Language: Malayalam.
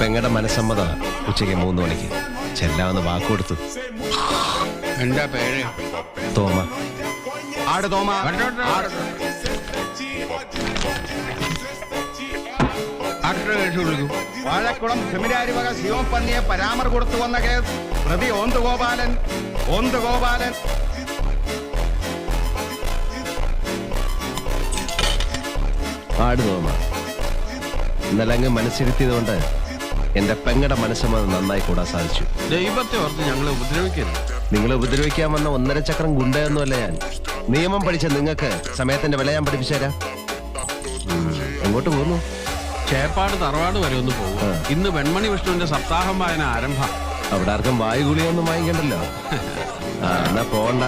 പെങ്ങടെ മനസ്സമ്മത ഉച്ചയ്ക്ക് 3 മണിക്ക് ചെല്ലാമെന്ന് വാക്കുകൊടുത്തു. എന്താ പേര്? തോമ. ആട് തോമ. വാഴക്കുളം സെമിനാരി വക ശിവപ്പന്നിയെ പരാമർ കൊടുത്തു വന്ന കേസ് പ്രതി ഓന്തുഗോപാലൻ. ആട് തോമ. ഇന്നലെ അങ്ങ് മനസ്സിരുത്തിയത് കൊണ്ട് എന്റെ പെങ്ങടെ മനസ്സമ്മത നന്നായി കൂടാൻ സാധിച്ചു. ദൈവത്തെ ഓർത്ത് ഞങ്ങളെ ഉപദ്രവിക്കരുത്. നിങ്ങളെ ഉപദ്രവിക്കാൻ വന്ന 1.5 ചക്രം ഗുണ്ടയൊന്നുമല്ല ഞാൻ. നിയമം പഠിച്ച നിങ്ങൾക്ക് സമയത്തിന്റെ വില ഞാൻ പഠിപ്പിച്ചു തരാം. എങ്ങോട്ട് പോകുന്നു? ചേപ്പാട് തറവാട് വരെ ഒന്ന് പോകും. ഇന്ന് വെൺമണി വിഷ്ണുവിന്റെ സപ്താഹം വായന ആരംഭം. അവിടെ ആർക്കും വായുഗുളിയൊന്നും വാങ്ങിക്കണ്ടല്ലോ. എന്നാ പോണ്ട.